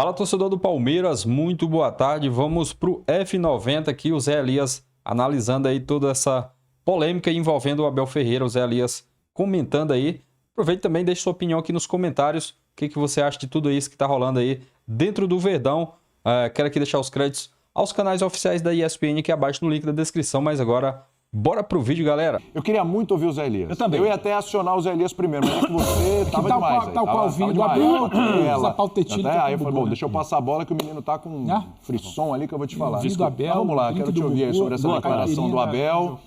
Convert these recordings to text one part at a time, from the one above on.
Fala, torcedor do Palmeiras, muito boa tarde. Vamos para o F90 aqui, o Zé Elias analisando aí toda essa polêmica envolvendo o Abel Ferreira. O Zé Elias comentando aí. Aproveite também, deixe sua opinião aqui nos comentários. O que você acha de tudo isso que está rolando aí dentro do Verdão. Quero aqui deixar os créditos aos canais oficiais da ESPN aqui abaixo no link da descrição, mas agora bora pro vídeo, galera. Eu queria muito ouvir o Zé Elias. Eu também. Eu ia até acionar o Zé Elias primeiro, mas é que você tava demais. Tal qual o vinho do Abel, usa pautetilha. Aí eu falei, bom, deixa eu passar a bola que o menino tá com um frisson ali que eu vou te falar. Vinho do Abel, vamos lá, quero te ouvir aí sobre essa declaração do Abel.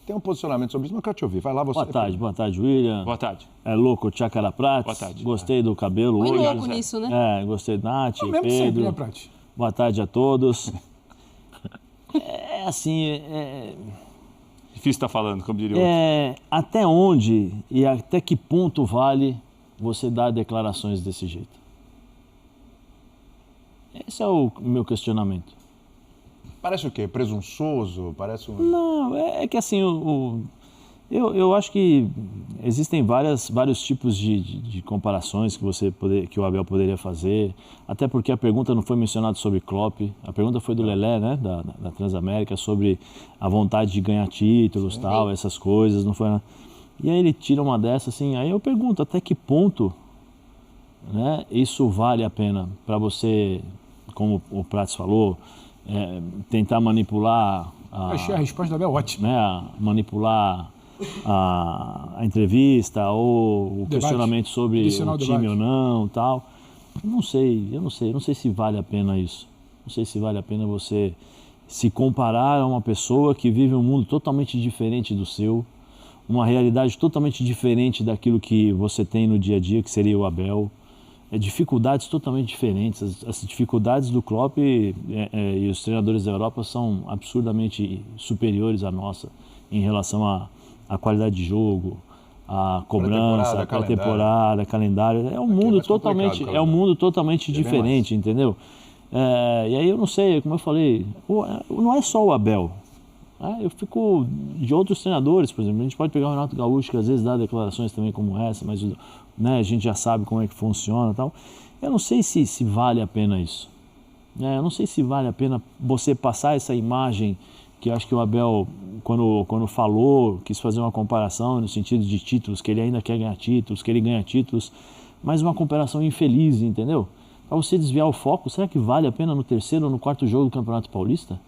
Tem um posicionamento sobre isso, mas eu quero te ouvir. Vai lá, você. Boa tarde, William. Boa tarde. É louco, Tchacara Prats. Boa tarde. Gostei do cabelo Foi hoje. louco nisso, né? Gostei do Nath, Mesmo Pedro. sempre, né, Prats? Boa tarde a todos. Difícil estar falando, como diria outro. Até onde e até que ponto vale você dar declarações desse jeito? Esse é o meu questionamento. Parece o quê? Presunçoso? Parece um... Não, é que assim, eu acho que existem vários tipos de comparações que o Abel poderia fazer, até porque a pergunta não foi mencionada sobre Klopp, a pergunta foi do Lelé, né, da Transamérica, sobre a vontade de ganhar títulos, tal, essas coisas, não foi nada. E aí ele tira uma dessas, assim, aí eu pergunto até que ponto, né, isso vale a pena para você, como o Prats falou, tentar manipular... Achei a resposta do Abel ótima. Né, manipular a entrevista ou o questionamento sobre o time ou não, tal. Eu não sei se vale a pena isso. Não sei se vale a pena você se comparar a uma pessoa que vive um mundo totalmente diferente do seu, uma realidade totalmente diferente daquilo que você tem no dia a dia, que seria o Abel. Dificuldades totalmente diferentes. As dificuldades do Klopp e os treinadores da Europa são absurdamente superiores à nossa em relação à qualidade de jogo, a cobrança, a pré-temporada, calendário. É um mundo totalmente diferente, entendeu? E aí eu não sei, como eu falei, não é só o Abel. Eu fico de outros treinadores, por exemplo. A gente pode pegar o Renato Gaúcho, que às vezes dá declarações também como essa, mas né, a gente já sabe como é que funciona e tal. Eu não sei se vale a pena isso. Eu não sei se vale a pena você passar essa imagem que eu acho que o Abel, quando falou, quis fazer uma comparação no sentido de títulos, que ele ainda quer ganhar títulos, que ele ganha títulos, mas uma comparação infeliz, entendeu? Para você desviar o foco, será que vale a pena no terceiro ou no quarto jogo do Campeonato Paulista?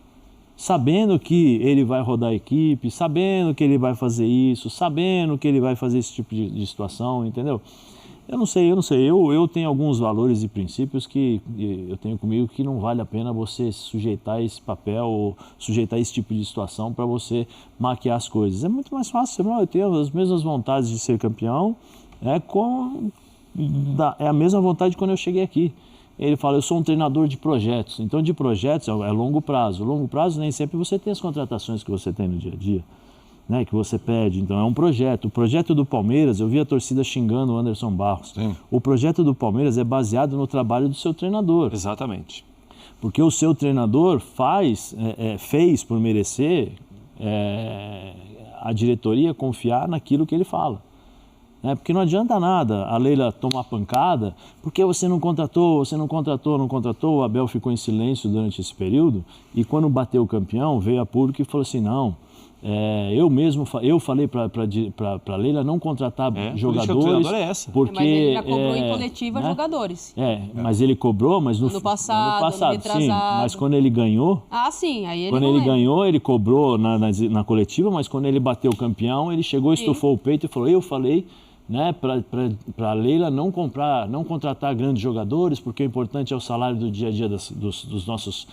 Sabendo que ele vai rodar a equipe, sabendo que ele vai fazer isso, sabendo que ele vai fazer esse tipo de situação, entendeu? Eu não sei. Eu tenho alguns valores e princípios que eu tenho comigo que não vale a pena você sujeitar esse papel ou sujeitar esse tipo de situação para você maquiar as coisas. É muito mais fácil, eu tenho as mesmas vontades de ser campeão, é a mesma vontade de quando eu cheguei aqui. Ele fala, eu sou um treinador de projetos. Então, de projetos é longo prazo. Longo prazo nem sempre você tem as contratações que você tem no dia a dia, né, que você pede. Então, é um projeto. O projeto do Palmeiras, eu vi a torcida xingando o Anderson Barros. Sim. O projeto do Palmeiras é baseado no trabalho do seu treinador. Exatamente. Porque o seu treinador fez por merecer a diretoria confiar naquilo que ele fala. Porque não adianta nada a Leila tomar pancada, porque você não contratou, o Abel ficou em silêncio durante esse período, e quando bateu o campeão, veio a público e falou assim, não, eu falei para Leila não contratar jogadores, é essa. porque... mas ele já cobrou em coletiva jogadores. Mas ele cobrou, mas no ano passado, sim, mas quando ele ganhou... sim, aí ele quando ele ganhou, ele cobrou na coletiva, mas quando ele bateu o campeão, ele chegou, estufou o peito e falou, eu falei... Né, para a Leila não contratar grandes jogadores, porque o importante é o salário do dia a dia dos nossos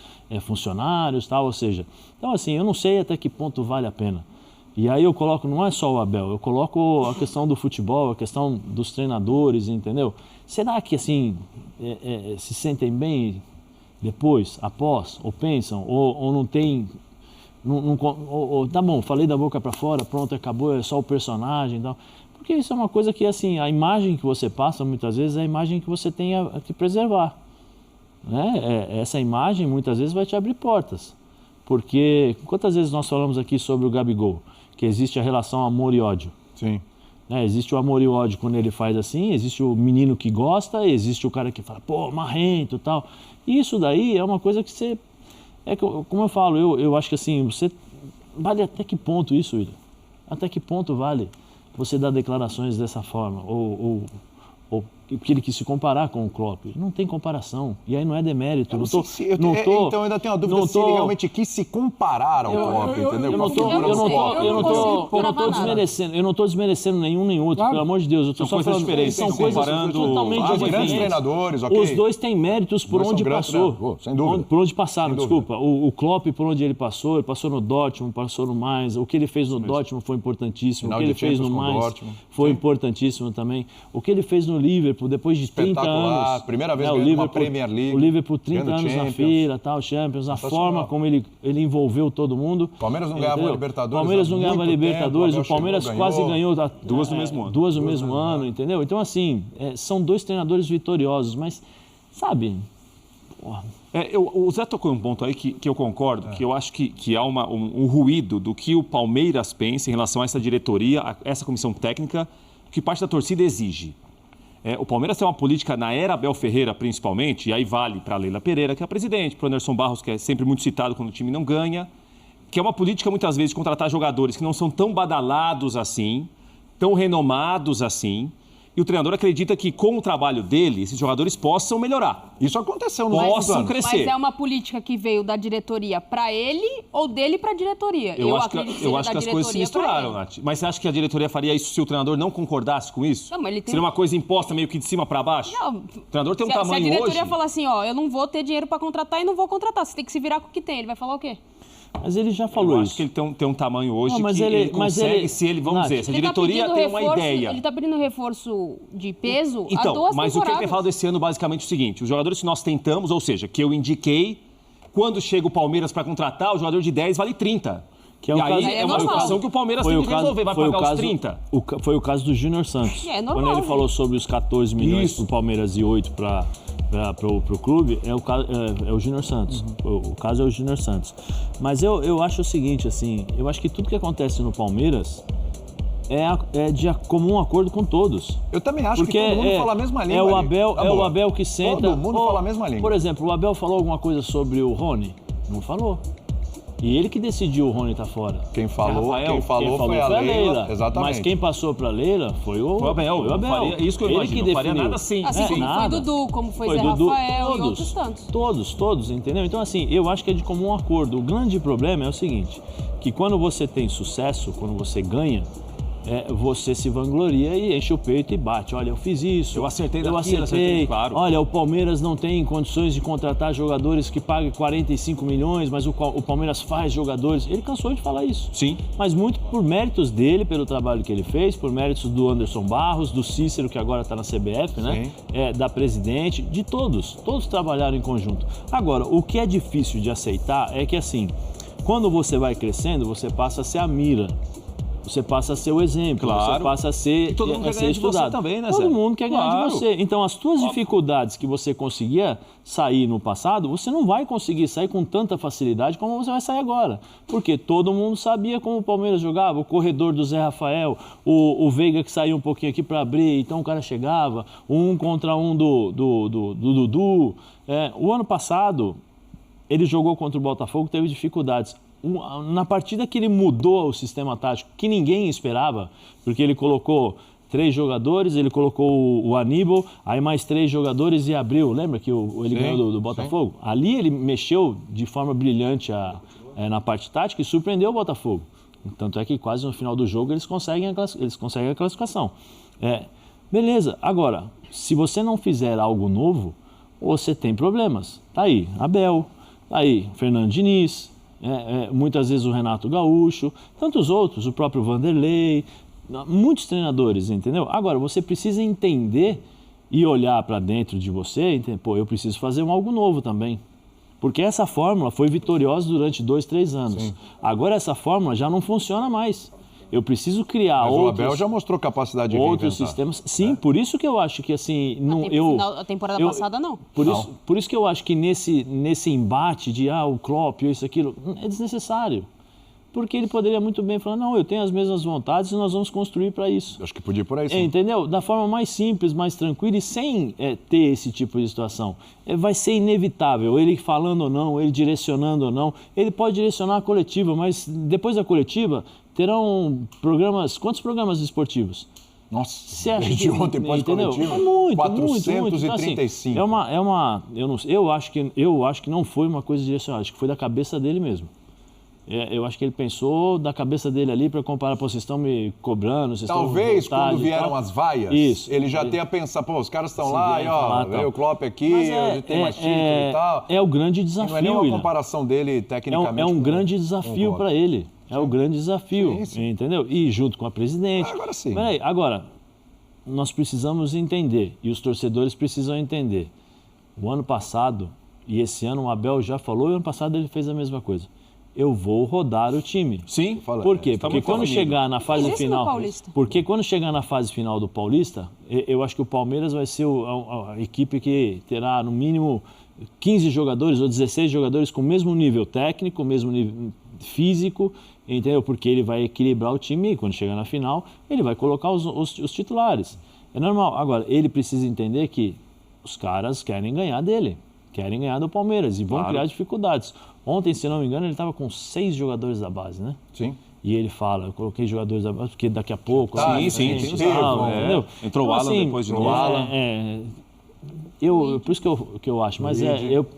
funcionários, tal, ou seja, então assim, eu não sei até que ponto vale a pena. E aí eu coloco, não é só o Abel, eu coloco a questão do futebol, a questão dos treinadores, entendeu? Será que assim, se sentem bem depois, após, ou pensam, ou não tem... tá bom, falei da boca para fora, pronto, acabou, é só o personagem e tal... Porque isso é uma coisa que, assim, a imagem que você passa, muitas vezes, é a imagem que você tem que preservar. Né? Essa imagem, muitas vezes, vai te abrir portas. Porque, quantas vezes nós falamos aqui sobre o Gabigol, que existe a relação amor e ódio? Sim. Né? Existe o amor e o ódio quando ele faz assim, existe o menino que gosta, existe o cara que fala, pô, marrento e tal. E isso daí é uma coisa que você... como eu falo, eu acho que assim, você... Vale até que ponto isso, William? Até que ponto vale você dar declarações dessa forma? Ou porque ele quis se comparar com o Klopp. Não tem comparação. E aí não é demérito. Então eu ainda tenho uma dúvida se ele realmente quis se comparar ao Klopp, entendeu? Eu não estou desmerecendo nenhum nem outro, pelo amor de Deus. Eu estou só falando diferentes. São coisas totalmente diferentes. Grandes treinadores, ok. Os dois têm méritos por onde passou. Sem dúvida. Por onde passaram, desculpa. O Klopp, por onde ele passou no Dortmund, passou no Mainz. O que ele fez no Dortmund foi importantíssimo. O que ele fez no Mainz foi importantíssimo também. O que ele fez no Liverpool, depois de 30 anos... Primeira vez ganhando uma Premier League. O Liverpool, 30 anos na fila, tal, Champions, a forma como ele envolveu todo mundo. Palmeiras não ganhava a Libertadores. Palmeiras não ganhava a Libertadores, o Palmeiras quase ganhou duas no mesmo ano. Duas no mesmo ano, entendeu? Então, assim, são dois treinadores vitoriosos, mas, sabe... O Zé tocou um ponto aí que eu concordo, que eu acho que há um ruído do que o Palmeiras pensa em relação a essa diretoria, a essa comissão técnica, que parte da torcida exige. O Palmeiras tem uma política, na era Abel Ferreira principalmente, e aí vale para a Leila Pereira, que é a presidente, para o Anderson Barros, que é sempre muito citado quando o time não ganha, que é uma política muitas vezes de contratar jogadores que não são tão badalados assim, tão renomados assim, e o treinador acredita que com o trabalho dele, esses jogadores possam melhorar. Isso aconteceu no Possam crescer. Mas é uma política que veio da diretoria para ele ou dele para a diretoria? Eu acho que as coisas se misturaram, Nath. Mas você acha que a diretoria faria isso se o treinador não concordasse com isso? Não, mas ele tem... Seria uma coisa imposta meio que de cima para baixo? Não. O treinador tem um tamanho hoje... Se a diretoria falar assim, eu não vou ter dinheiro para contratar e não vou contratar, você tem que se virar com o que tem, ele vai falar o quê? Mas ele já falou eu isso. acho que ele tem um tamanho hoje não, que ele consegue, se ele, vamos dizer, se a diretoria tem uma ideia... Ele está pedindo reforço de peso então, há 2 mas temporadas. o que ele tem falado esse ano basicamente é o seguinte, os jogadores que nós tentamos, ou seja, que eu indiquei, quando chega o Palmeiras para contratar, o jogador de 10 vale 30. Que é e aí caso, é uma situação que o Palmeiras tem que resolver, vai pagar os 30. Foi o caso do Júnior Santos. É normal, quando ele falou sobre os 14 milhões para o Palmeiras e 8 para o clube, é o Júnior Santos. O caso é o Júnior Santos. Mas eu acho o seguinte, assim, eu acho que tudo que acontece no Palmeiras é de comum acordo com todos. Eu também acho que todo mundo fala a mesma língua. O Abel que senta... Todo mundo fala a mesma língua. Por exemplo, o Abel falou alguma coisa sobre o Rony? Não falou. E ele que decidiu o Rony estar fora. Quem falou foi a Leila. Exatamente. Mas quem passou para a Leila foi o Abel. Isso que eu imagino, não faria nada assim. Assim como foi Dudu, como foi Zé Rafael e outros tantos. Todos, entendeu? Então, assim, eu acho que é de comum acordo. O grande problema é o seguinte, que quando você tem sucesso, quando você ganha, você se vangloria e enche o peito e bate. Olha, eu fiz isso. Eu acertei, claro. Olha, o Palmeiras não tem condições de contratar jogadores que paguem 45 milhões, mas o Palmeiras faz jogadores. Ele cansou de falar isso. Sim. Mas muito por méritos dele, pelo trabalho que ele fez, por méritos do Anderson Barros, do Cícero, que agora está na CBF, né? Da presidente, de todos. Todos trabalharam em conjunto. Agora, o que é difícil de aceitar é que, assim, quando você vai crescendo, você passa a ser a mira. Você passa a ser o exemplo, claro. Você passa a ser, todo mundo quer ganhar de você também, né, Zé? Todo mundo quer ganhar de você. Então, as tuas dificuldades que você conseguia sair no passado, você não vai conseguir sair com tanta facilidade como você vai sair agora. Porque todo mundo sabia como o Palmeiras jogava, o corredor do Zé Rafael, o Veiga que saía um pouquinho aqui para abrir, então o cara chegava, 1 contra 1 do Dudu. O ano passado, ele jogou contra o Botafogo, teve dificuldades. Na partida que ele mudou o sistema tático, que ninguém esperava, porque ele colocou 3 jogadores, ele colocou o Aníbal, aí mais 3 jogadores e abriu. Lembra que ele ganhou do Botafogo? Sim. Ali ele mexeu de forma brilhante na parte tática e surpreendeu o Botafogo. Tanto é que quase no final do jogo eles conseguem a classificação. Beleza, agora, se você não fizer algo novo, você tem problemas. Tá aí Abel, tá aí Fernando Diniz, muitas vezes o Renato Gaúcho, tantos outros, o próprio Vanderlei, muitos treinadores, entendeu? Agora, você precisa entender e olhar para dentro de você, entender, eu preciso fazer algo novo também. Porque essa fórmula foi vitoriosa durante 2, 3 anos. Sim. Agora essa fórmula já não funciona mais. Eu preciso criar Mas outros... o Abel já mostrou capacidade de outros sistemas. Sim, por isso que eu acho que assim... A temporada passada não. Por isso que eu acho que nesse embate de o Klopp, isso, aquilo, é desnecessário. Porque ele poderia muito bem falar, não, eu tenho as mesmas vontades e nós vamos construir para isso. Acho que podia ir por aí, sim. Entendeu? Da forma mais simples, mais tranquila e sem ter esse tipo de situação. Vai ser inevitável, ele falando ou não, ele direcionando ou não. Ele pode direcionar a coletiva, mas depois da coletiva terão programas... Quantos programas esportivos? Nossa, desde ontem pós-coletiva, é muito, 435. Então, assim, eu acho que não foi uma coisa direcionada, acho que foi da cabeça dele mesmo. Eu acho que ele pensou da cabeça dele ali para comparar, pô, vocês estão me cobrando, vocês talvez quando vieram as vaias, ele já tenha pensado, pô, os caras estão lá e ó, veio o Klopp aqui, hoje tem mais título e tal. É o grande desafio. Não é nenhuma comparação dele tecnicamente. É um grande desafio para ele. É o grande desafio, entendeu? E junto com a presidente. Agora sim. Agora, nós precisamos entender, e os torcedores precisam entender. O ano passado, e esse ano o Abel já falou, e o ano passado ele fez a mesma coisa. Eu vou rodar o time. Sim. Por quê? Porque quando chegar na fase final... Porque quando chegar na fase final do Paulista, eu acho que o Palmeiras vai ser a equipe que terá, no mínimo, 15 jogadores ou 16 jogadores com o mesmo nível técnico, o mesmo nível físico, entendeu? Porque ele vai equilibrar o time e quando chegar na final, ele vai colocar os titulares. É normal. Agora, ele precisa entender que os caras querem ganhar dele, querem ganhar do Palmeiras e vão criar dificuldades. Ontem, se não me engano, ele estava com 6 jogadores da base, né? Sim. E ele fala, eu coloquei jogadores da base porque daqui a pouco... Sim. Entendeu? Entrou o Alan depois de novo. Por isso que eu acho, mas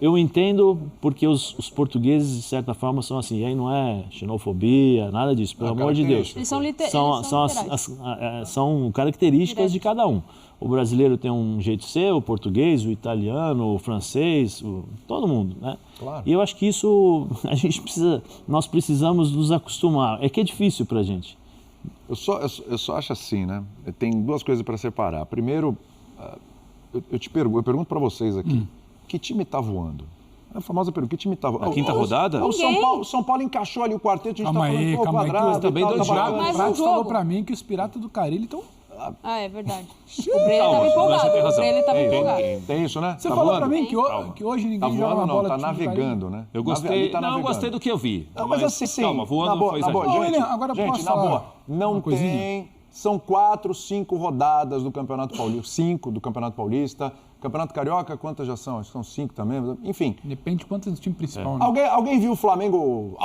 eu entendo porque os portugueses, de certa forma, são assim, e aí não é xenofobia, nada disso, pelo amor de Deus. Eles são são características de cada um. O brasileiro tem um jeito de ser, o português, o italiano, o francês, todo mundo, né? Claro. E eu acho que isso nós precisamos nos acostumar. É que é difícil pra gente. Eu só acho assim, né? Tem duas coisas para separar. Primeiro, eu pergunto para vocês aqui, que time está voando? É a famosa pergunta, que time está voando? A quinta rodada? O São Paulo encaixou ali o quarteto, a gente está falando o Quadrado. Também dois jogos. Mas O falou para mim que os Piratas do Carille estão... É verdade. O Breno estava empolgado. Tem isso, né? Você falou para mim que hoje ninguém joga uma bola. Tá navegando, né? Eu gostei, eu gostei do que eu vi. Não, mas assim, calma, voando não foi exagero. Gente, agora posso falar na boa, não tem... São 4, 5 rodadas do Campeonato Paulista. 5 do Campeonato Paulista. Campeonato Carioca, quantas já são? Acho que são 5 também. Enfim. Depende de quantos do time principal. Né? Alguém viu o Flamengo?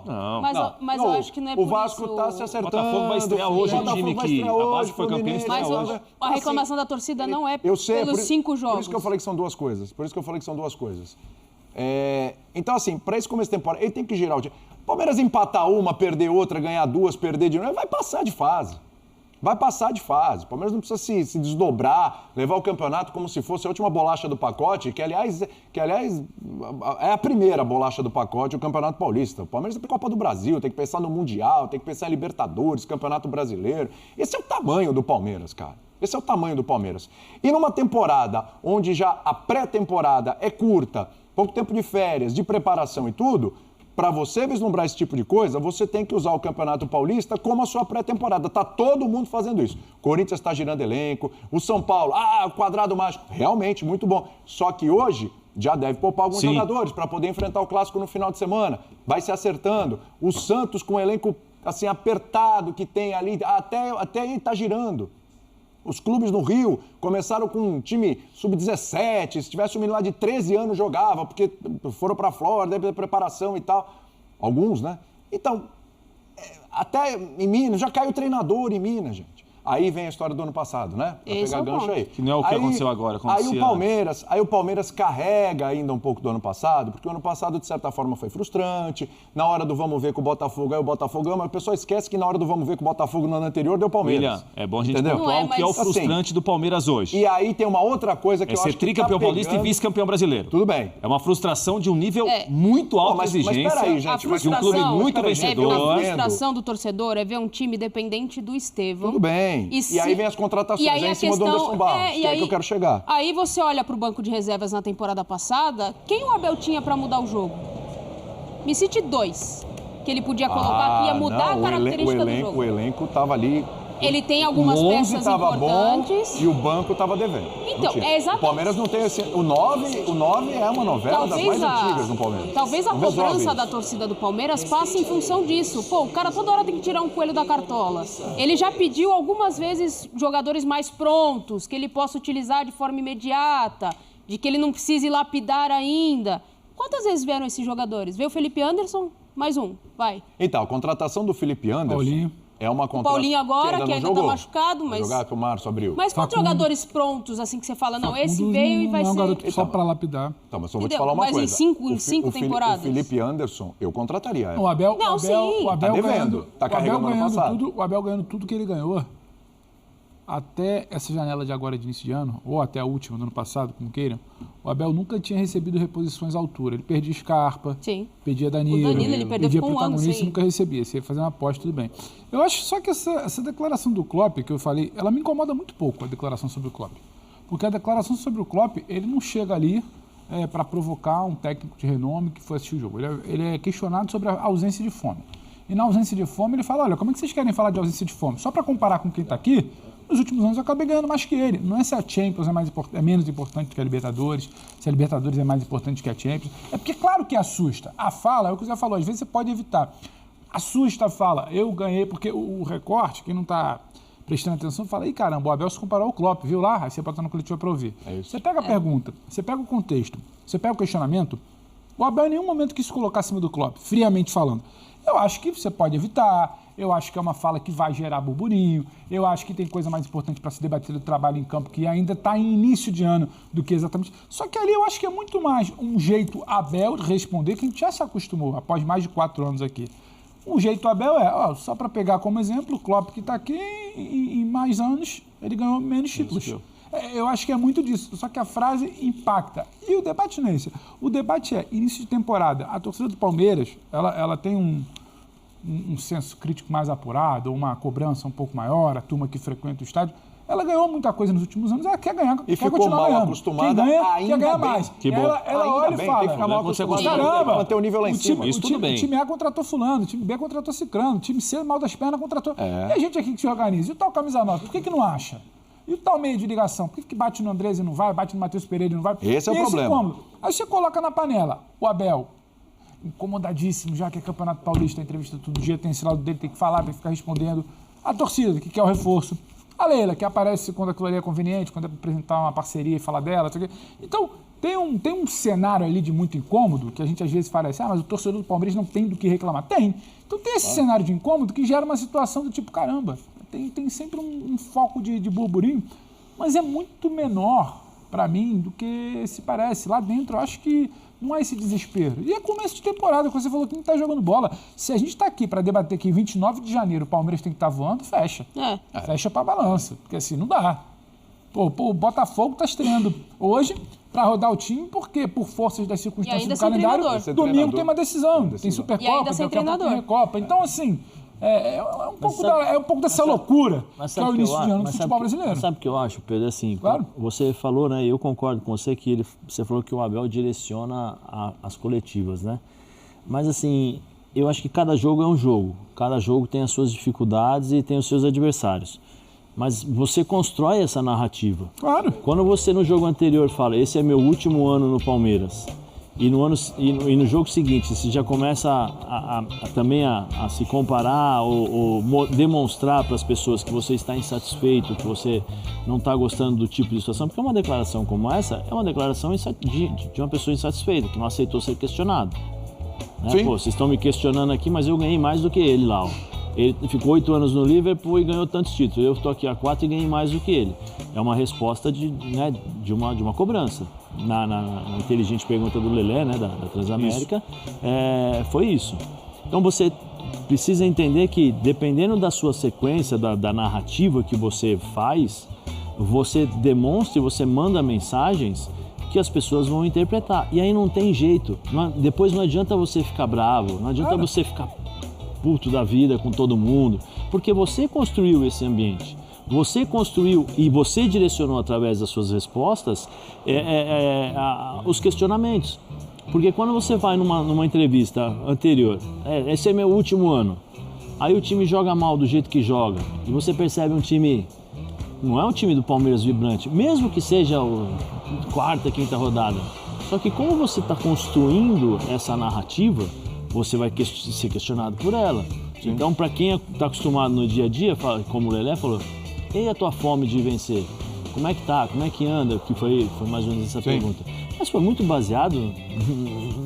Não. Mas eu acho que não é por isso. O Vasco tá se acertando. O Botafogo vai estrear hoje, um time que a base foi campeão, estreia hoje. A reclamação da torcida não é pelos 5 jogos. Por isso que eu falei que são duas coisas. Então, assim, para esse começo de temporada, ele tem que girar o time. Palmeiras empatar uma, perder outra, ganhar duas, perder de novo, vai passar de fase. O Palmeiras não precisa se desdobrar, levar o campeonato como se fosse a última bolacha do pacote, que aliás é a primeira bolacha do pacote, o Campeonato Paulista. O Palmeiras tem Copa do Brasil, tem que pensar no Mundial, tem que pensar em Libertadores, Campeonato Brasileiro. Esse é o tamanho do Palmeiras, cara. Esse é o tamanho do Palmeiras. E numa temporada onde já a pré-temporada é curta, pouco tempo de férias, de preparação e tudo... Para você vislumbrar esse tipo de coisa, você tem que usar o Campeonato Paulista como a sua pré-temporada. Tá todo mundo fazendo isso. Corinthians está girando elenco, o São Paulo, o quadrado mágico, realmente muito bom. Só que hoje já deve poupar alguns jogadores para poder enfrentar o Clássico no final de semana. Vai se acertando. O Santos com o elenco assim apertado que tem ali, até aí tá girando. Os clubes no Rio começaram com um time sub-17, se tivesse um menino lá de 13 anos jogava, porque foram para a Flórida, deve ter preparação e tal. Alguns, né? Então, até em Minas, já caiu o treinador em Minas, gente. Aí vem a história do ano passado, né? Pra pegar gancho aí. Que não é o que aconteceu agora. Aí o Palmeiras carrega ainda um pouco do ano passado, porque o ano passado, de certa forma, foi frustrante. Na hora do vamos ver com o Botafogo, aí o Botafogo ama. O pessoal esquece que na hora do vamos ver com o Botafogo no ano anterior, deu Palmeiras. William, é bom a gente pontuar o que é o frustrante do Palmeiras hoje. E aí tem uma outra coisa que eu acho que ser tricampeão paulista e vice-campeão brasileiro. Tudo bem. É uma frustração de um nível muito alto de exigência. Mas peraí, gente. De um clube muito vencedor. A frustração do torcedor é ver um time dependente do Estevão. Tudo bem. E aí vem as contratações em cima do Anderson Barros, que é que eu quero chegar. Aí você olha para o banco de reservas na temporada passada, quem o Abel tinha para mudar o jogo? Me cite 2 que ele podia colocar que ia mudar a característica do jogo. O elenco estava ali Ele tem algumas peças importantes. Bom, e o banco estava devendo. Então, é exatamente. O Palmeiras não tem esse... O 9 é uma novela das mais antigas no Palmeiras. Talvez a cobrança da torcida do Palmeiras passe em função disso. Pô, o cara toda hora tem que tirar um coelho da cartola. Ele já pediu algumas vezes jogadores mais prontos, que ele possa utilizar de forma imediata, de que ele não precise lapidar ainda. Quantas vezes vieram esses jogadores? Veio o Felipe Anderson, mais um, vai. Então, a contratação do Felipe Anderson... Paulinho. É uma contratação... O Paulinho agora, que ainda tá machucado, mas... Vai jogar que o Março abriu. Mas quantos jogadores prontos, assim, que você fala, não, esse veio e vai ser... Não é um garoto só pra lapidar. Tá, mas só vou te falar uma coisa. Mas em cinco temporadas? O Felipe Anderson, eu contrataria. O Abel tá devendo. Tá carregando ano passado. O Abel ganhando tudo que ele ganhou, até essa janela de agora de início de ano, ou até a última do ano passado, como queiram, o Abel nunca tinha recebido reposições à altura. Ele perdia Scarpa, perdia Danilo, ele perdia protagonista e nunca recebia. Você ia fazer uma aposta, tudo bem. Eu acho só que essa declaração do Klopp, que eu falei, ela me incomoda muito pouco, a declaração sobre o Klopp. Porque a declaração sobre o Klopp, ele não chega ali para provocar um técnico de renome que foi assistir o jogo. Ele é questionado sobre a ausência de fome. E na ausência de fome, ele fala, olha, como é que vocês querem falar de ausência de fome? Só para comparar com quem está aqui, nos últimos anos eu acabei ganhando mais que ele. Não é se a Champions é menos importante que a Libertadores, se a Libertadores é mais importante que a Champions. É porque, claro que assusta. A fala, é o que o Zé falou, às vezes você pode evitar. Assusta a fala. Eu ganhei, porque o recorte, quem não está prestando atenção, fala, ih, caramba, o Abel se comparou ao Klopp, viu lá? Aí você bota no coletivo para ouvir. Você pega a pergunta, você pega o contexto, você pega o questionamento, o Abel em nenhum momento quis se colocar acima do Klopp, friamente falando. Eu acho que você pode evitar, eu acho que é uma fala que vai gerar burburinho, eu acho que tem coisa mais importante para se debater do trabalho em campo, que ainda está em início de ano do que exatamente... Só que ali eu acho que é muito mais um jeito Abel de responder, que a gente já se acostumou, após mais de 4 anos aqui. Um jeito Abel só para pegar como exemplo, o Klopp que está aqui, em mais anos, ele ganhou menos títulos. Eu acho que é muito disso, só que a frase impacta. E o debate não é esse. O debate é, início de temporada, a torcida do Palmeiras, ela tem um senso crítico mais apurado, uma cobrança um pouco maior, a turma que frequenta o estádio, ela ganhou muita coisa nos últimos anos, ela quer ganhar, e quer continuar mal ganhando. Acostumada, quem ganha, quer ganhar mais. Que bom. Ela olha e fala, tem que ficar mal acostumada, caramba, manter o nível lá em cima. Isso tudo bem. O time A contratou fulano, o time B contratou ciclano, o time C, mal das pernas, contratou... E a gente aqui que se organiza, e o tal camisa 9, por que não acha? E o tal meio de ligação, por que bate no Andrés e não vai, bate no Matheus Pereira e não vai? Esse é o problema. Incômodo. Aí você coloca na panela o Abel, incomodadíssimo, já que é Campeonato Paulista, a entrevista todo dia, tem esse lado dele, tem que falar, tem que ficar respondendo. A torcida, que quer o reforço. A Leila, que aparece quando aquilo ali é conveniente, quando é para apresentar uma parceria e falar dela. Então, tem um cenário ali de muito incômodo, que a gente às vezes fala assim, mas o torcedor do Palmeiras não tem do que reclamar. Tem. Então tem esse cenário de incômodo que gera uma situação do tipo, caramba, tem sempre um foco de burburinho, mas é muito menor para mim do que se parece. Lá dentro, eu acho que não há esse desespero. E é começo de temporada, quando você falou que não está jogando bola. Se a gente está aqui para debater que em 29 de janeiro o Palmeiras tem que estar voando, fecha. Fecha para a balança, porque assim, não dá. O Botafogo está estreando hoje para rodar o time, porque por forças das circunstâncias do calendário, domingo tem uma decisão. Tem Supercopa, tem Recopa. Então, assim... É um pouco dessa loucura que é o início de ano do futebol brasileiro. Sabe o que eu acho, Pedro? Assim, claro. Você falou, né? Eu concordo com você que você falou que o Abel direciona as coletivas, né? Mas assim, eu acho que cada jogo é um jogo. Cada jogo tem as suas dificuldades e tem os seus adversários. Mas você constrói essa narrativa. Claro. Quando você no jogo anterior fala, esse é meu último ano no Palmeiras. E no jogo seguinte, você já começa também a se comparar ou demonstrar para as pessoas que você está insatisfeito, que você não está gostando do tipo de situação, porque uma declaração como essa é uma declaração de uma pessoa insatisfeita, que não aceitou ser questionado. Né? Pô, vocês estão me questionando aqui, mas eu ganhei mais do que ele lá. Ó. Ele ficou 8 anos no Liverpool e ganhou tantos títulos. Eu estou aqui há 4 e ganhei mais do que ele. É uma resposta de uma cobrança. Na inteligente pergunta do Lelé, né, da Transamérica, foi isso. Então você precisa entender que, dependendo da sua sequência, da narrativa que você faz, você demonstra e você manda mensagens que as pessoas vão interpretar. E aí não tem jeito. Depois não adianta você ficar bravo, não adianta você ficar puto da vida com todo mundo, porque você construiu esse ambiente. Você construiu e você direcionou através das suas respostas os questionamentos. Porque quando você vai numa entrevista anterior, esse é meu último ano, Aí o time joga mal do jeito que joga. E você percebe um time... Não é um time do Palmeiras vibrante, mesmo que seja o quarta, quinta rodada. Só que como você está construindo essa narrativa, você vai ser questionado por ela. Sim. Então, para quem está acostumado no dia a dia, como o Lelé falou, e a tua fome de vencer? Como é que tá? Como é que anda? Que foi mais ou menos essa pergunta. Mas foi muito baseado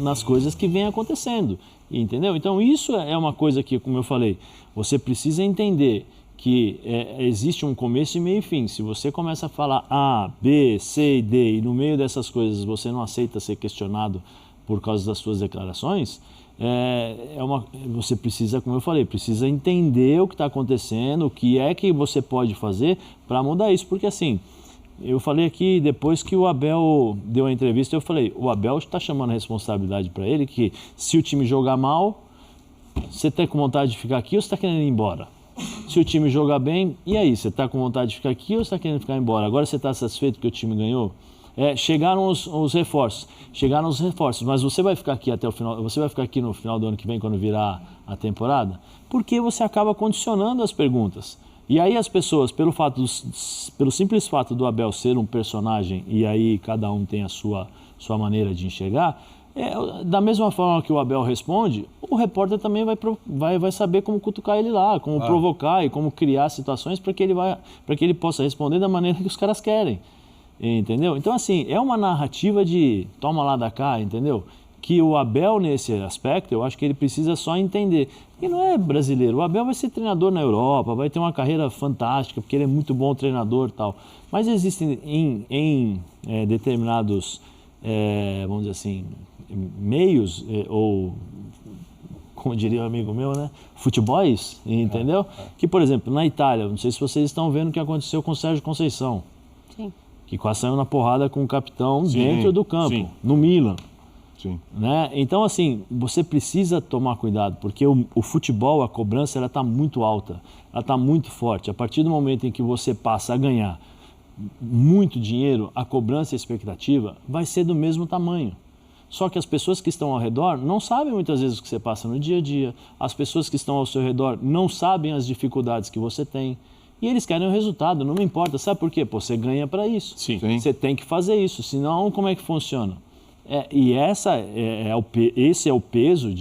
nas coisas que vem acontecendo, entendeu? Então, isso é uma coisa que, como eu falei, você precisa entender que existe um começo e meio e fim. Se você começa a falar A, B, C e D e no meio dessas coisas você não aceita ser questionado por causa das suas declarações, você precisa, como eu falei, precisa entender o que está acontecendo, o que é que você pode fazer para mudar isso. Porque assim, eu falei aqui, depois que o Abel deu a entrevista, eu falei, o Abel está chamando a responsabilidade para ele, que se o time jogar mal, você está com vontade de ficar aqui ou você está querendo ir embora? Se o time jogar bem, e aí, você está com vontade de ficar aqui ou você está querendo ficar embora? Agora você está satisfeito que o time ganhou? Chegaram os reforços, mas você vai ficar aqui até o final, você vai ficar aqui no final do ano que vem, quando virar a temporada? Porque você acaba condicionando as perguntas. E aí as pessoas, pelo simples fato do Abel ser um personagem, e aí cada um tem a sua maneira de enxergar, da mesma forma que o Abel responde, o repórter também vai saber como cutucar ele lá, como provocar e como criar situações para que ele possa responder da maneira que os caras querem. Entendeu? Então, assim, é uma narrativa de toma lá da cá, entendeu? Que o Abel, nesse aspecto, eu acho que ele precisa só entender. E não é brasileiro. O Abel vai ser treinador na Europa, vai ter uma carreira fantástica, porque ele é muito bom treinador e tal. Mas existem em determinados, vamos dizer assim, meios, ou, como diria um amigo meu, né? Futebols, entendeu? Que, por exemplo, na Itália, não sei se vocês estão vendo o que aconteceu com o Sérgio Conceição. Sim. Que quase saiu na porrada com o capitão dentro do campo, no Milan. Sim. Né? Então, assim, você precisa tomar cuidado, porque o futebol, a cobrança, ela está muito alta, ela está muito forte. A partir do momento em que você passa a ganhar muito dinheiro, a cobrança e a expectativa vai ser do mesmo tamanho. Só que as pessoas que estão ao redor não sabem muitas vezes o que você passa no dia a dia, as pessoas que estão ao seu redor não sabem as dificuldades que você tem. E eles querem o resultado, não me importa. Sabe por quê? Você ganha para isso. Sim. Você tem que fazer isso, senão como é que funciona? E esse é o peso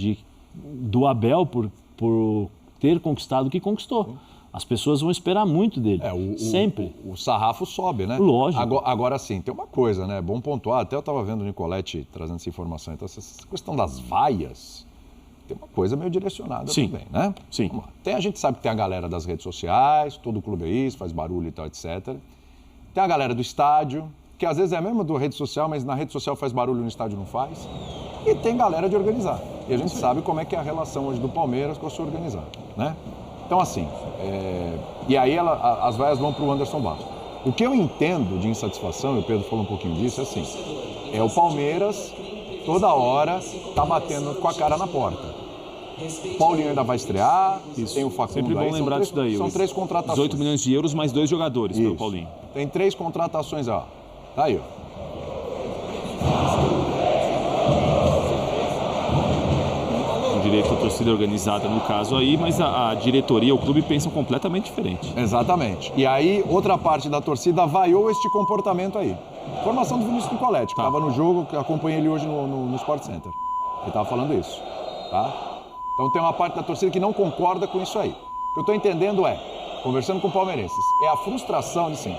do Abel por ter conquistado o que conquistou. As pessoas vão esperar muito dele, sempre. O sarrafo sobe, né? Lógico. Agora sim, tem uma coisa, né? Bom pontuar, até eu estava vendo o Nicoletti trazendo essa informação. Então, essa questão das vaias... Tem uma coisa meio direcionada também, né? Sim. A gente sabe que tem a galera das redes sociais, todo clube é isso, faz barulho e tal, etc. Tem a galera do estádio, que às vezes é mesmo da rede social, mas na rede social faz barulho, no estádio não faz. E tem galera de organizar. E a gente sabe como é que é a relação hoje do Palmeiras com a sua organizada, né? Então, assim, e aí as vaias vão para o Anderson Barros. O que eu entendo de insatisfação, e o Pedro falou um pouquinho disso, é assim, o Palmeiras toda hora tá batendo com a cara na porta. Paulinho ainda vai estrear, tem o Facundo. Sempre bom lembrar disso daí. São 3 contratações. 18 milhões de euros mais 2 jogadores pelo Paulinho. Tem 3 contratações, ó. Tá aí, ó. Direito à torcida organizada no caso aí, mas a diretoria, o clube pensam completamente diferente. Exatamente. E aí, outra parte da torcida vaiou este comportamento aí. Formação do Vinícius Nicoletti, que estava no jogo, que acompanhei ele hoje no Sport Center. Ele estava falando isso, tá? Então tem uma parte da torcida que não concorda com isso aí. O que eu estou entendendo conversando com palmeirenses, é a frustração de sim.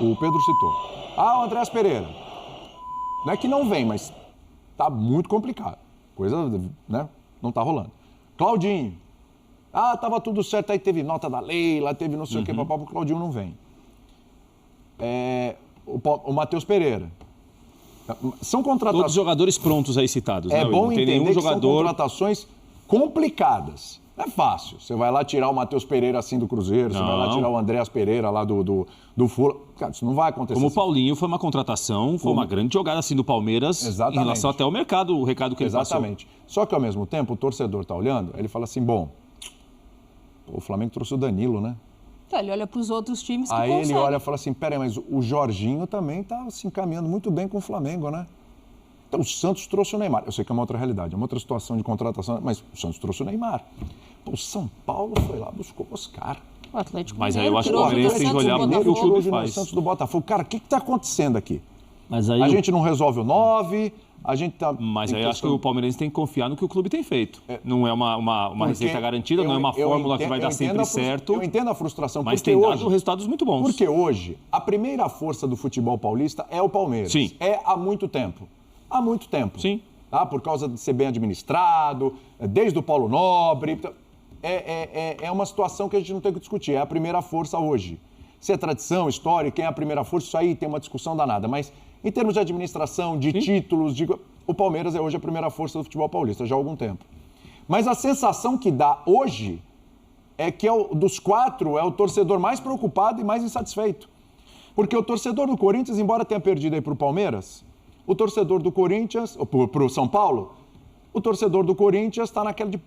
O Pedro citou. O Andrés Pereira. Não é que não vem, mas tá muito complicado. Coisa, né? Não tá rolando. Claudinho. Tava tudo certo, aí teve nota da Leila, teve não sei o que, o Claudinho não vem. O Matheus Pereira. São contratações... Todos os jogadores prontos aí citados, né? É bom não tem entender nenhum que jogador... são contratações complicadas. Não é fácil. Você vai lá tirar o Matheus Pereira assim do Cruzeiro, você vai lá tirar o Andréas Pereira lá do Fula. Cara, isso não vai acontecer. Como assim. o Paulinho foi uma contratação, foi uma grande jogada assim do Palmeiras. Exatamente. Em relação até ao mercado, o recado que ele passou. Exatamente. Só que ao mesmo tempo o torcedor tá olhando, ele fala assim, bom, o Flamengo trouxe o Danilo, né? Ele olha para os outros times que Aí conseguem. ele olha e fala assim, peraí, mas o Jorginho também tá se encaminhando muito bem com o Flamengo, né? Então o Santos trouxe o Neymar. Eu sei que é uma outra realidade, é uma outra situação de contratação, mas o Santos trouxe o Neymar. O São Paulo foi lá, buscou o Oscar. O Atlético Mas aí Mineiro eu acho que o tirou Palmeirense tem que Santos do olhar pro Botafogo. que o clube Hoje no faz. Santos do Botafogo. Cara, o que está acontecendo aqui? Mas aí A gente não resolve o 9, a gente tá... Mas tem aí acho que o Palmeirense tem que confiar no que o clube tem feito. Não é uma receita garantida, não é uma fórmula que vai dar sempre certo. Eu entendo a frustração, mas porque tem hoje... dado resultados muito bons. Porque hoje, a primeira força do futebol paulista é o Palmeiras. Sim. É há muito tempo. Há muito tempo. Sim. Tá? Por causa de ser bem administrado, desde o Paulo Nobre. É uma situação que a gente não tem que discutir. É a primeira força hoje. Se é tradição, história, quem é a primeira força, isso aí tem uma discussão danada. Mas em termos de administração, de títulos, o Palmeiras é hoje a primeira força do futebol paulista, já há algum tempo. Mas a sensação que dá hoje é que dos 4 é o torcedor mais preocupado e mais insatisfeito. Porque o torcedor do Corinthians, embora tenha perdido aí para o Palmeiras, o torcedor do Corinthians, para o São Paulo, o torcedor do Corinthians está naquela de,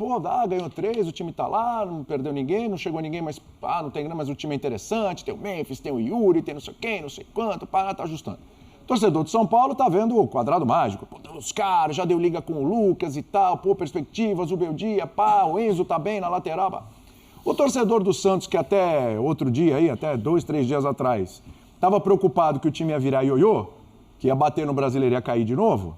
ganhou 3, o time está lá, não perdeu ninguém, não chegou ninguém, mas não tem grana, mas o time é interessante, tem o Memphis, tem o Yuri, tem não sei quem, não sei quanto, tá ajustando. O torcedor de São Paulo tá vendo o quadrado mágico, os caras, já deu liga com o Lucas e tal, perspectivas, o Beldia, o Enzo tá bem na lateral, O torcedor do Santos, que até outro dia aí, até 2, 3 dias atrás, estava preocupado que o time ia virar ioiô, que ia bater no Brasileiro e ia cair de novo.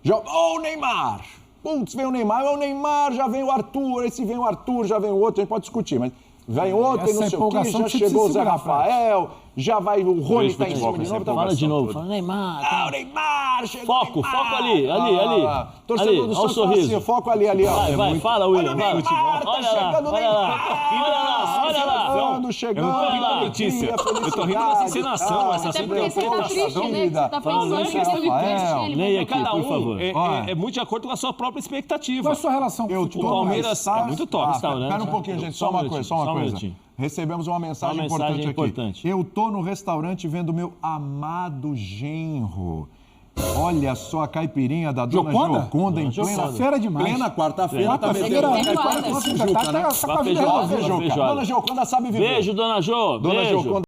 O Neymar! Putz, vem o Neymar, já vem o Arthur, esse vem o Arthur, já vem o outro, a gente pode discutir, mas vem outro e não sei o quê, já chegou o Zé Rafael, já vai o Rony tá em cima de novo. Fala de novo, fala Neymar. O Neymar, chegou Foco, o Neymar. foco ali. Torcedor do olha o Santos, sorriso. assim, foco ali, ó. Vai, fala, William. Olha o Neymar, tá chegando o Neymar. Olha lá. Chegando, Eu não tô rindo da notícia, eu tô rindo dessa encenação, essa Até porque você tá triste, né? Você tá pensando Falando que questão de Rafael. triste, ele Leia vai aqui, jogar. por favor. É muito de acordo com a sua própria expectativa. Qual é a sua relação com o O futebol? Palmeiras é muito top. Espera um pouquinho, gente, só uma coisa. minutinho. Recebemos uma mensagem importante aqui. Eu tô no restaurante vendo meu amado genro. Olha só a caipirinha da dona Gioconda em plena Fera demais. plena quarta-feira. Tá Quarta-feira, metendo tá caipira com Tijuca, né? tá com a vida Feijoca. Dona Gioconda sabe viver. Beijo, dona Jô. Dona Beijo. Gioconda.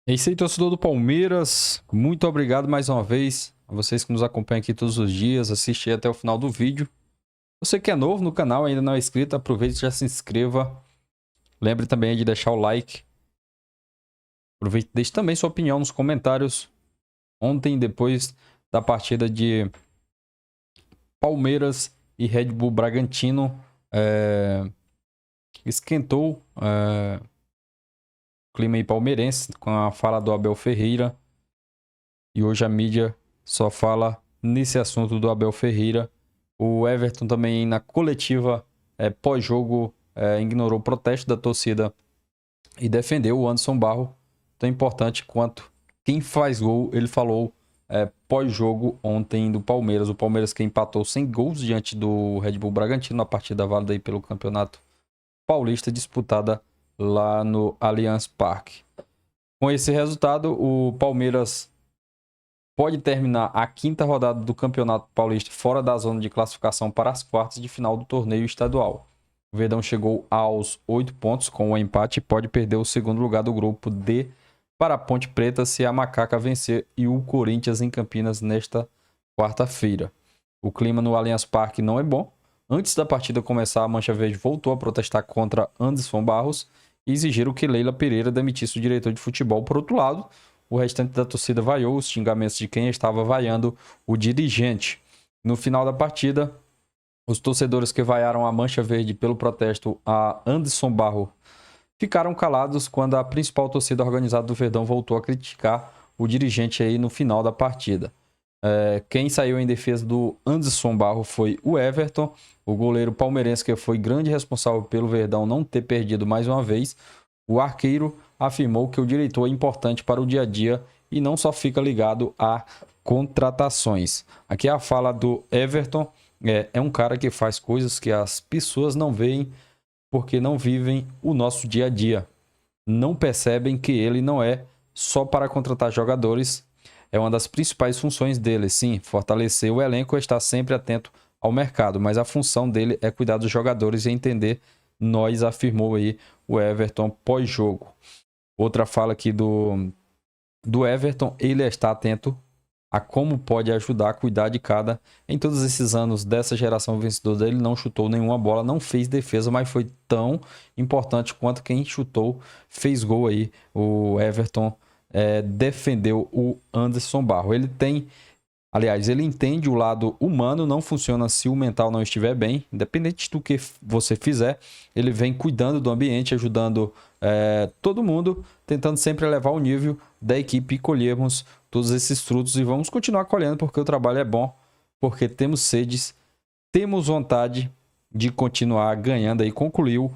É isso aí, torcedor do Palmeiras. Muito obrigado mais uma vez a vocês que nos acompanham aqui todos os dias. Assiste até o final do vídeo. Você que é novo no canal, ainda não é inscrito, aproveite e já se inscreva. Lembre também de deixar o like. Aproveite e deixe também sua opinião nos comentários. Ontem, depois da partida de Palmeiras e Red Bull Bragantino, esquentou o clima aí palmeirense com a fala do Abel Ferreira. E hoje a mídia só fala nesse assunto do Abel Ferreira. O Everton também na coletiva pós-jogo ignorou o protesto da torcida e defendeu o Anderson Barro, tão importante quanto quem faz gol. Ele falou pós-jogo ontem do Palmeiras. O Palmeiras que empatou sem gols diante do Red Bull Bragantino na partida válida aí pelo Campeonato Paulista disputada lá no Allianz Parque. Com esse resultado, o Palmeiras pode terminar a 5ª rodada do Campeonato Paulista fora da zona de classificação para as quartas de final do torneio estadual. O Verdão chegou aos 8 pontos com o empate e pode perder o segundo lugar do grupo D para a Ponte Preta se a Macaca vencer e o Corinthians em Campinas nesta quarta-feira. O clima no Allianz Parque não é bom. Antes da partida começar, a Mancha Verde voltou a protestar contra Anderson Barros e exigiram que Leila Pereira demitisse o diretor de futebol. Por outro lado, o restante da torcida vaiou os xingamentos de quem estava vaiando o dirigente. No final da partida, os torcedores que vaiaram a Mancha Verde pelo protesto a Anderson Barros ficaram calados quando a principal torcida organizada do Verdão voltou a criticar o dirigente aí no final da partida. Quem saiu em defesa do Anderson Barros foi o Everton, o goleiro palmeirense que foi grande responsável pelo Verdão não ter perdido mais uma vez. O arqueiro afirmou que o diretor é importante para o dia a dia e não só fica ligado a contratações. Aqui a fala do Everton. É um cara que faz coisas que as pessoas não veem porque não vivem o nosso dia a dia. Não percebem que ele não é só para contratar jogadores. É uma das principais funções dele, sim, fortalecer o elenco e estar sempre atento ao mercado. Mas a função dele é cuidar dos jogadores e entender nós, afirmou aí o Everton pós-jogo. Outra fala aqui do Everton, ele está atento a como pode ajudar a cuidar de cada. Em todos esses anos dessa geração vencedora, ele não chutou nenhuma bola, não fez defesa, mas foi tão importante quanto quem chutou, fez gol aí. O Everton defendeu o Anderson Barros. Ele tem, aliás, ele entende o lado humano, não funciona se o mental não estiver bem, independente do que você fizer, ele vem cuidando do ambiente, ajudando todo mundo, tentando sempre elevar o nível da equipe e colhermos todos esses frutos e vamos continuar colhendo porque o trabalho é bom, porque temos sedes, temos vontade de continuar ganhando aí. Concluiu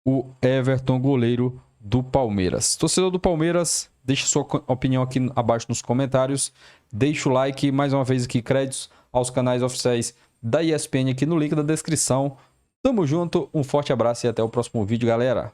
o Everton, goleiro do Palmeiras. Torcedor do Palmeiras, deixe sua opinião aqui abaixo nos comentários, deixa o like, mais uma vez aqui créditos aos canais oficiais da ESPN aqui no link da descrição. Tamo junto, um forte abraço e até o próximo vídeo, galera.